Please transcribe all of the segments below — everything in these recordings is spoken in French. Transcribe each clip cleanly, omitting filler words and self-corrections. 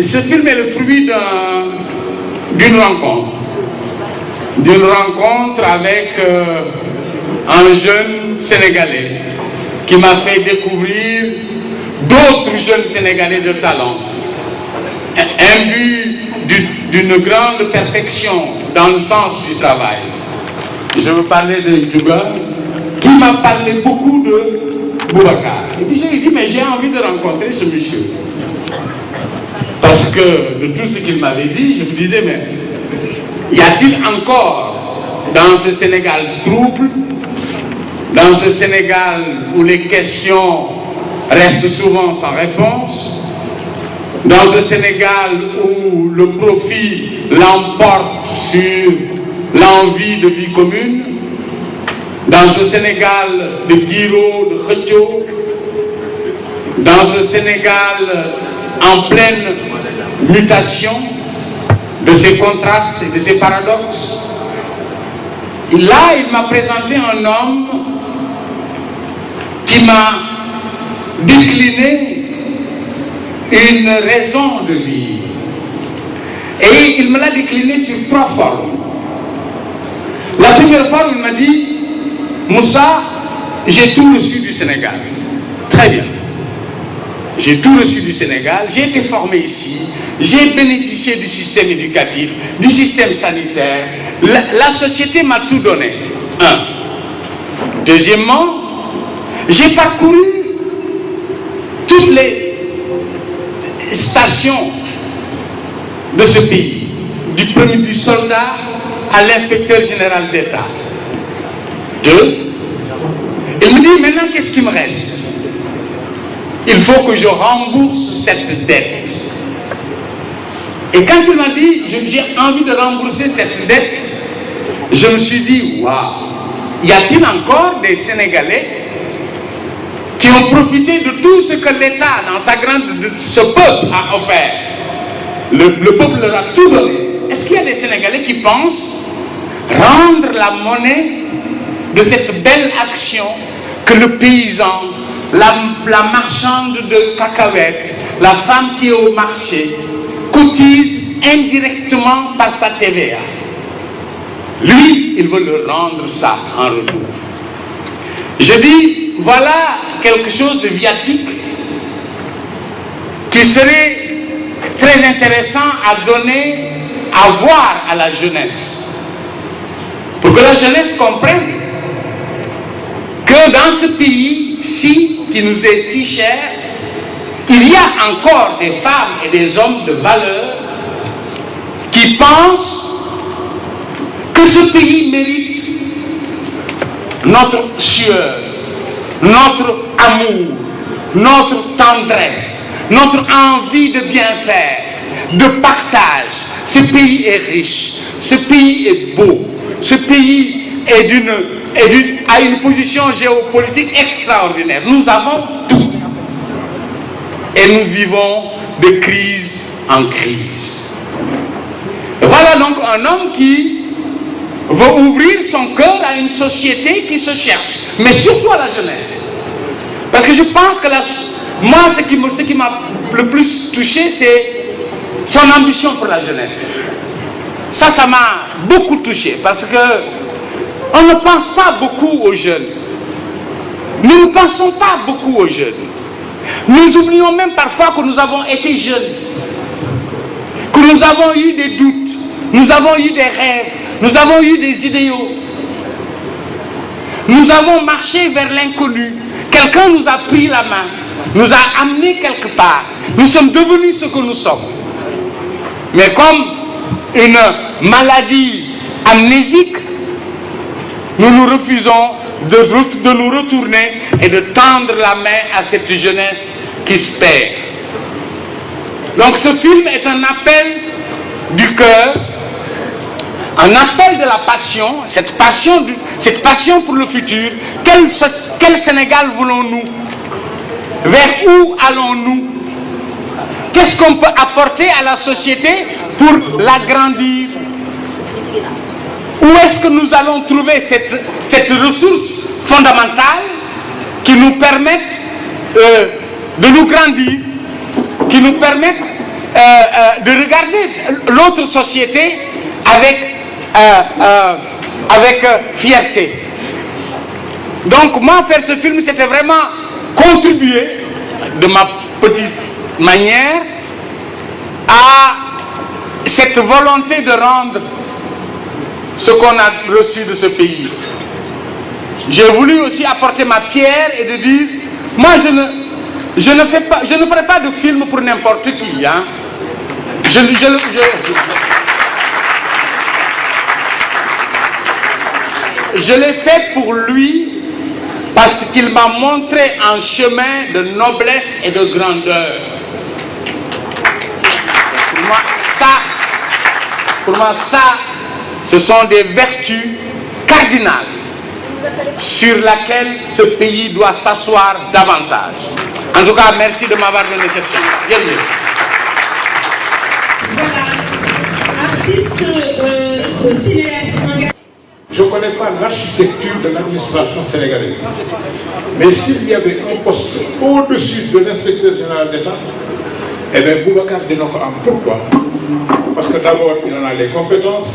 Ce film est le fruit d'une rencontre avec un jeune Sénégalais qui m'a fait découvrir d'autres jeunes Sénégalais de talent, imbus d'une grande perfection dans le sens du travail. Je veux parler de Djouga, qui m'a parlé beaucoup de Boubacar. Et puis je lui ai dit, mais j'ai envie de rencontrer ce monsieur. Parce que de tout ce qu'il m'avait dit, je me disais, mais y a-t-il encore dans ce Sénégal trouble, dans ce Sénégal où les questions restent souvent sans réponse, dans ce Sénégal où le profit l'emporte sur l'envie de vie commune, dans ce Sénégal de Guiro, de Khotio, dans ce Sénégal en pleine mutation, de ces contrastes et de ces paradoxes. Et là, il m'a présenté un homme qui m'a décliné une raison de vivre. Et il me l'a décliné sur 3 formes. La première forme, il m'a dit, Moussa, j'ai tout reçu du Sénégal. Très bien. J'ai tout reçu du Sénégal, j'ai été formé ici, j'ai bénéficié du système éducatif, du système sanitaire. La société m'a tout donné. 1. Deuxièmement, j'ai parcouru toutes les stations de ce pays, du soldat à l'inspecteur général d'État. 2. Il me dit, maintenant, qu'est-ce qui me reste? Il faut que je rembourse cette dette. Et quand il m'a dit, j'ai envie de rembourser cette dette, je me suis dit, waouh, y a-t-il encore des Sénégalais qui ont profité de tout ce que l'État, dans sa ce peuple a offert? Le peuple leur a tout donné. Est-ce qu'il y a des Sénégalais qui pensent rendre la monnaie de cette belle action que le paysan, la marchande de cacahuètes, la femme qui est au marché, cotise indirectement par sa TVA? Lui, il veut leur rendre ça en retour. Je dis, voilà quelque chose de viatique qui serait très intéressant à donner, à voir à la jeunesse. Pour que la jeunesse comprenne que dans ce pays-ci, qui nous est si cher, il y a encore des femmes et des hommes de valeur qui pensent que ce pays mérite notre sueur, notre amour, notre tendresse, notre envie de bien faire, de partage. Ce pays est riche, ce pays est beau, ce pays a une position géopolitique extraordinaire. Nous avons tout. Et nous vivons de crise en crise. Voilà donc un homme qui veut ouvrir son cœur à une société qui se cherche, mais surtout à la jeunesse. Parce que je pense que moi, ce qui m'a le plus touché, c'est son ambition pour la jeunesse. Ça m'a beaucoup touché, parce que on ne pense pas beaucoup aux jeunes. Nous ne pensons pas beaucoup aux jeunes. Nous oublions même parfois que nous avons été jeunes, que nous avons eu des doutes, nous avons eu des rêves, nous avons eu des idéaux. Nous avons marché vers l'inconnu. Quelqu'un nous a pris la main, nous a amenés quelque part. Nous sommes devenus ce que nous sommes. Mais comme une maladie amnésique, nous nous refusons de nous retourner et de tendre la main à cette jeunesse qui se perd. Donc ce film est un appel du cœur, un appel de la passion, cette passion pour le futur. Quel Sénégal voulons-nous? Vers où allons-nous? Qu'est-ce qu'on peut apporter à la société pour l'agrandir? Où est-ce que nous allons trouver cette ressource fondamentale qui nous permette de nous grandir, qui nous permette de regarder l'autre société avec fierté. Donc moi, faire ce film, c'était vraiment contribuer de ma petite manière à cette volonté de rendre ce qu'on a reçu de ce pays. J'ai voulu aussi apporter ma pierre et de dire, moi je ne ferai pas de film pour n'importe qui. Hein. Je l'ai fait pour lui parce qu'il m'a montré un chemin de noblesse et de grandeur. Pour moi, ça, ce sont des vertus cardinales sur lesquelles ce pays doit s'asseoir davantage. En tout cas, merci de m'avoir donné cette chance. Bienvenue. Voilà, artiste, cinéaste, engagé. Je ne connais pas l'architecture de l'administration sénégalaise. Mais s'il y avait un poste au-dessus de l'inspecteur général d'État, eh bien, Boubacar Dionoko a. Pourquoi? Parce que d'abord, il en a les compétences,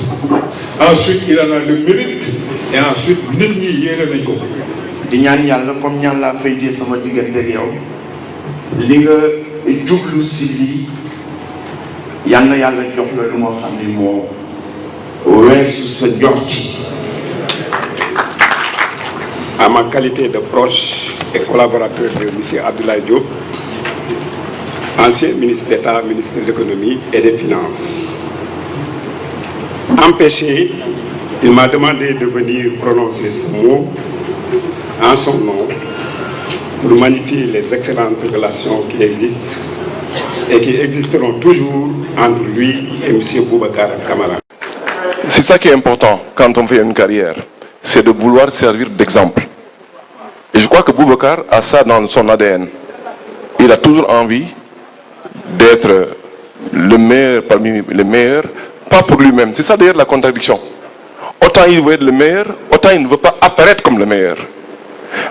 ensuite, il en a le mérite, et ensuite, nit ñi yéene nañ ko. di ñaan yàlla comme ñaan laa fay dee sama diggante ak yow li nga jublu si lii yal na yàlla jox la lu moo xam ni moo weesu sa jox ci. À ma qualité de proche et collaborateur de M. Abdoulaye Diop, ancien ministre d'État, ministre de l'économie et des finances. Empêché, il m'a demandé de venir prononcer ce mot en son nom pour magnifier les excellentes relations qui existent et qui existeront toujours entre lui et M. Boubacar Camara. C'est ça qui est important quand on fait une carrière, c'est de vouloir servir d'exemple. Et je crois que Boubacar a ça dans son ADN. Il a toujours envie d'être le meilleur parmi les meilleurs, pas pour lui-même. C'est ça d'ailleurs la contradiction. Autant il veut être le meilleur, autant il ne veut pas apparaître comme le meilleur.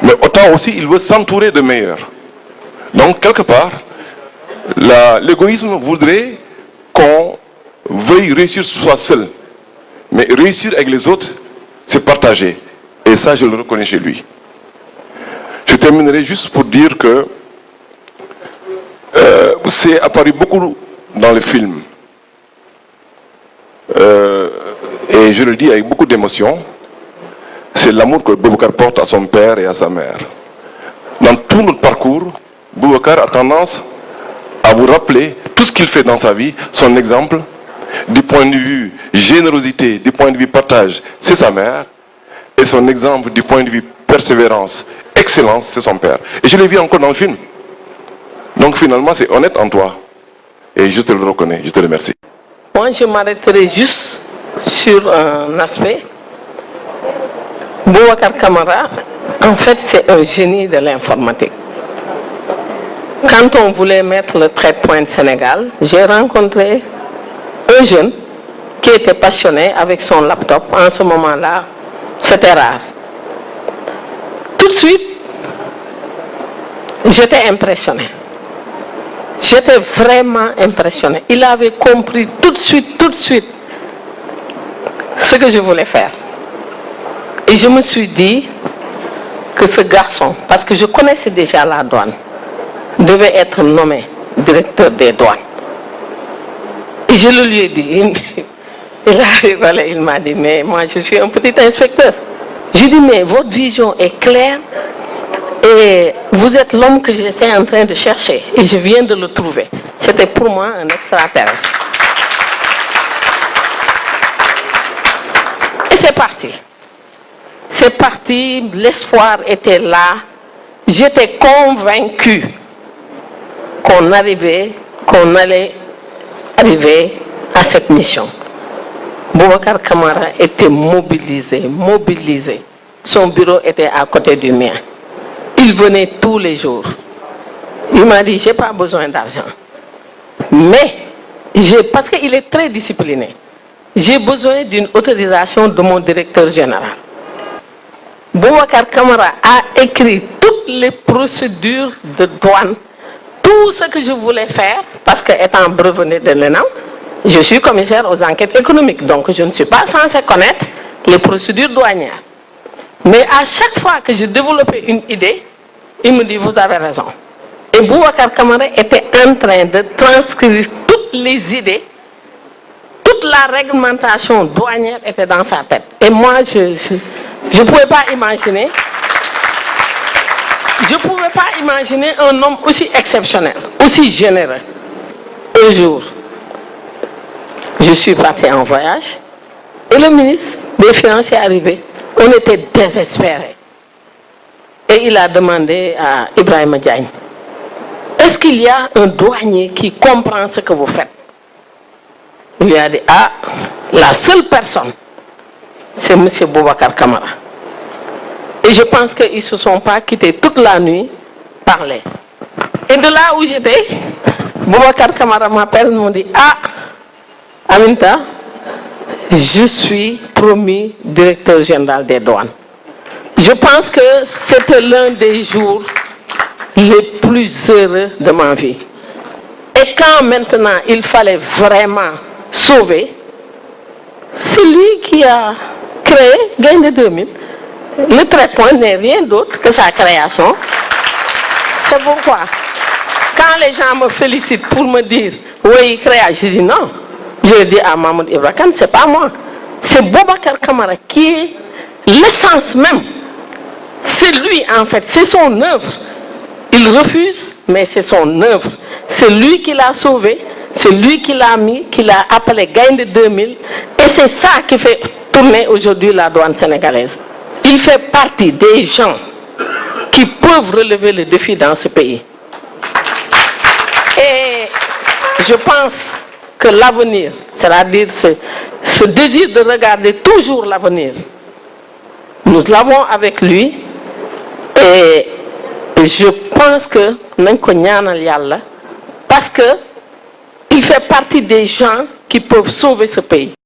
Mais autant aussi il veut s'entourer de meilleurs. Donc quelque part, l'égoïsme voudrait qu'on veuille réussir soi seul. Mais réussir avec les autres, c'est partager. Et ça, je le reconnais chez lui. Je terminerai juste pour dire que c'est apparu beaucoup dans le film. Et je le dis avec beaucoup d'émotion, c'est l'amour que Boubacar porte à son père et à sa mère. Dans tout notre parcours, Boubacar a tendance à vous rappeler tout ce qu'il fait dans sa vie, son exemple, du point de vue générosité, du point de vue partage, c'est sa mère, et son exemple du point de vue persévérance, excellence, c'est son père. Et je l'ai vu encore dans le film. Donc finalement, c'est honnête en toi. Et je te le reconnais, je te remercie. Moi, je m'arrêterai juste sur un aspect. Boubacar Camara, en fait, c'est un génie de l'informatique. Quand on voulait mettre le trait de pointe Sénégal, j'ai rencontré un jeune qui était passionné avec son laptop. En ce moment-là, c'était rare. Tout de suite, j'étais impressionné. J'étais vraiment impressionné. Il avait compris tout de suite, ce que je voulais faire. Et je me suis dit que ce garçon, parce que je connaissais déjà la douane, devait être nommé directeur des douanes. Et je le lui ai dit. Il a rigolé, il m'a dit, mais moi je suis un petit inspecteur. Je lui ai dit, mais votre vision est claire et vous êtes l'homme que j'étais en train de chercher et je viens de le trouver. C'était pour moi un extraterrestre. Et c'est parti. C'est parti, l'espoir était là. J'étais convaincu qu'on allait arriver à cette mission. Boubacar Camara était mobilisé. Son bureau était à côté du mien. Il venait tous les jours. Il m'a dit, j'ai pas besoin d'argent. Mais, parce qu'il est très discipliné, j'ai besoin d'une autorisation de mon directeur général. Boubacar Camara a écrit toutes les procédures de douane, tout ce que je voulais faire, parce que étant breveté de l'ENAM, je suis commissaire aux enquêtes économiques, donc je ne suis pas censé connaître les procédures douanières. Mais à chaque fois que je développais une idée, il me dit, vous avez raison. Et Boubacar Camara était en train de transcrire toutes les idées, toute la réglementation douanière était dans sa tête. Et moi, je ne pouvais pas imaginer, un homme aussi exceptionnel, aussi généreux. Un jour, je suis parti en voyage et le ministre des Finances est arrivé. On était désespérés. Et il a demandé à Ibrahima Diagne, est-ce qu'il y a un douanier qui comprend ce que vous faites? Il lui a dit, ah, la seule personne, c'est M. Boubacar Camara. Et je pense qu'ils ne se sont pas quittés toute la nuit, parler. Et de là où j'étais, Boubacar Camara m'appelle et me dit, ah, Aminta, je suis promu directeur général des douanes. Je pense que c'était l'un des jours les plus heureux de ma vie. Et quand maintenant il fallait vraiment sauver, c'est lui qui a créé Gaïndé 2000. Le traitement n'est rien d'autre que sa création. C'est pourquoi, quand les gens me félicitent pour me dire « oui, créa », je dis non. Je dis à Mahmoud Ibrahim, ce n'est pas moi. C'est Boubacar Camara qui est l'essence même. C'est lui en fait, c'est son œuvre. Il refuse, mais c'est son œuvre. C'est lui qui l'a sauvé, c'est lui qui l'a mis, qui l'a appelé Gaïndé 2000. Et c'est ça qui fait tourner aujourd'hui la douane sénégalaise. Il fait partie des gens qui peuvent relever le défi dans ce pays. Et je pense que l'avenir, c'est-à-dire ce désir de regarder toujours l'avenir, nous l'avons avec lui. Et je pense que parce que il fait partie des gens qui peuvent sauver ce pays.